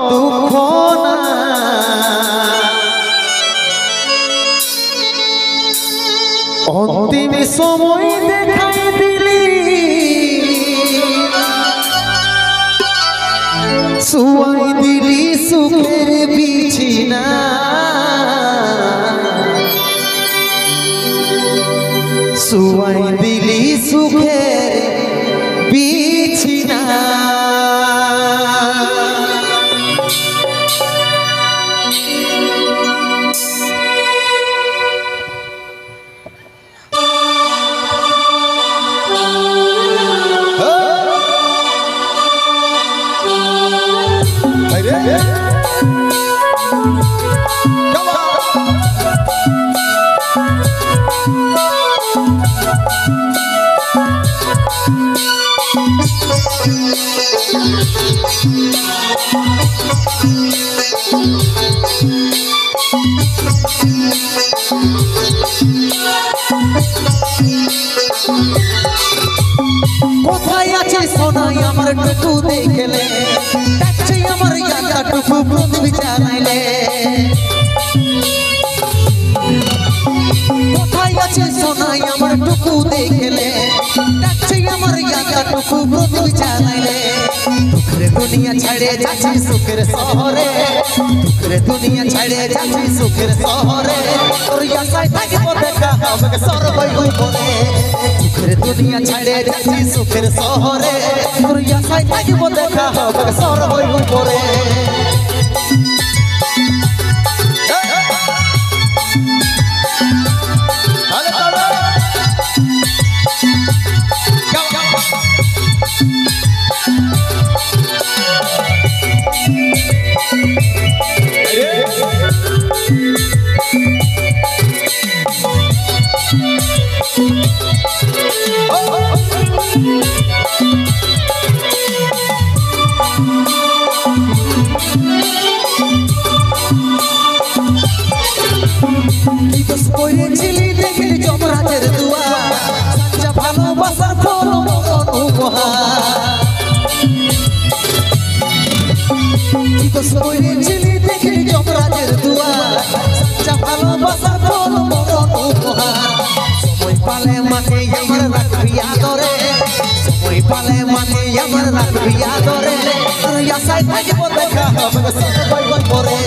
দুঃখ না অন্তিম সময় দেখাই দিলি শুয়াই দিলি সুখের বিছানা শুয়াই দিলি সুখের বিছানা কোথায় আছে সোনাই আমার টুকু দেখলে দেখছে আমার ইয়াটা টুকু পৃথিবী জানাইলে কোথায় আছে সোনাই আমার টুকু দেখলে দেখছে আমার ইয়াটা টুকু পৃথিবী জানাইলে দুঃখের দুনিয়া ছেড়ে যাচ্ছি সুখের শহরে দুঃখের দুনিয়া ছেড়ে যাচ্ছি সুখের শহরে তোর আশায় থাকবো দেখা হবে সর্বই উপরে দুঃখের দুনিয়া ছেড়ে যাচ্ছি সুখের শহরে তোর আশায় থাকবো দেখা হবে সর্বই উপরে করেছিলি দেখে যমরাজের দুয়ার সচ্চা ভালোবাসার ফল মরণ উপহার করেছিলি দেখে যমরাজের দুয়ার সচ্চা ভালোবাসার ফল মরণ উপহার সময় পালে মাকে আমার রাখবি আদরে সময় পালে মাকে আমার রাখবি আদরে তোর আশায় থাকবো দেখা হবে সর্বই পরে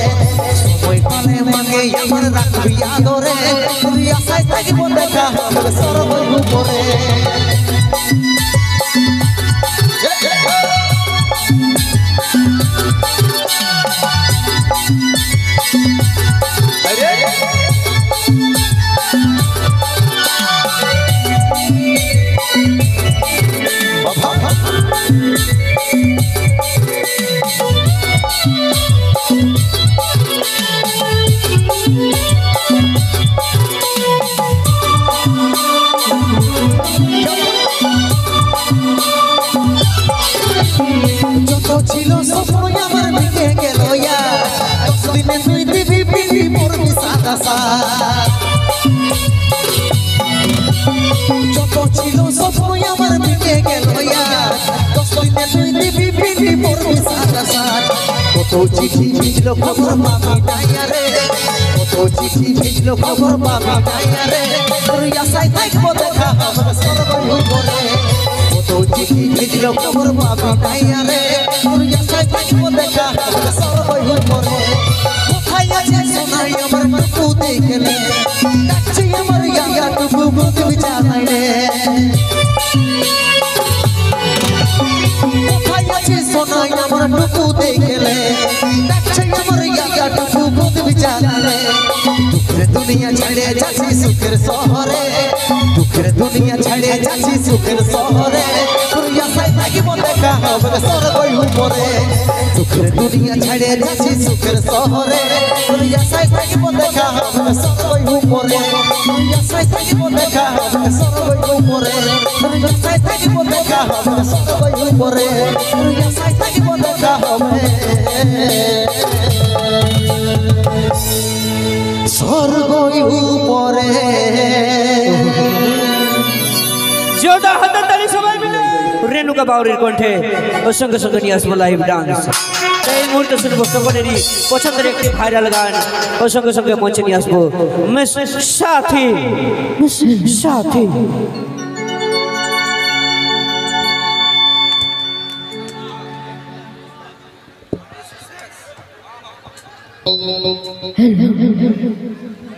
সময় পালে মাকে আমার রাখবি আদরে তোর আশায় থাকবো দেখা হবে সর্বই পরে যত ছিল স্বপ্ন আমার মিটে গেল দিনে তুই দিবি পিবি পড়বি সাদা যত ছিল স্বপ্ন আমার মিটে গেল দিনে তুই দিবি পিবি পড়বি সাদা কত চিঠি ভিজলো খবর পাবি ডাইয়ারে কত চিঠি ভিজলো খবর পাবি ডাইয়ারে তোর আশায় থাকবো দেখা হবে সর্বই পরে কত চিঠি ভিজলো খবর পাবি ডাইয়ারে তোর আশায় থাকবো দেখা হবে সর্বই পরে কোথায় আছে সোনাই আমার টুকু দেখলে দেখছি আমার ইয়াটা টুকু পৃথিবী জানাইলে কোথায় আছে সোনাই আমার টুকু দেখলে দেখছে আমার ইয়াটা টুকু পৃথিবী জানাইলে দুঃখের দুনিয়া ছেড়ে যাচ্ছি সুখের শহরে দুঃখের দুনিয়া ছেড়ে যাচ্ছি সুখের শহরে তোর আশায় থাকবো দেখা হবে সর্বই উপরে দুঃখের দুনিয়া ছেড়ে যাচ্ছি সুখের শহরে তোর আশায় থাকবো দেখা হবে সর্বই উপরে তোর আশায় থাকবো দেখা হবে সর্বই উপরে তোর আশায় থাকবো দেখা হবে সর্বই উপরে তোর আশায় থাকবো দেখা হবে সর্বই উপরে जोरदार हाथार ताली सबाई मिले रेणुका बाउरीर कण्ठे और संगे संगे निये आसबो लाइव डांस এই মুহূর্তে শুনবো সকলেরই পছন্দের একটি ভাইরাল গান ও সঙ্গে সঙ্গে মঞ্চে নিয়ে আসবো মিস সাথী সাথী Hello.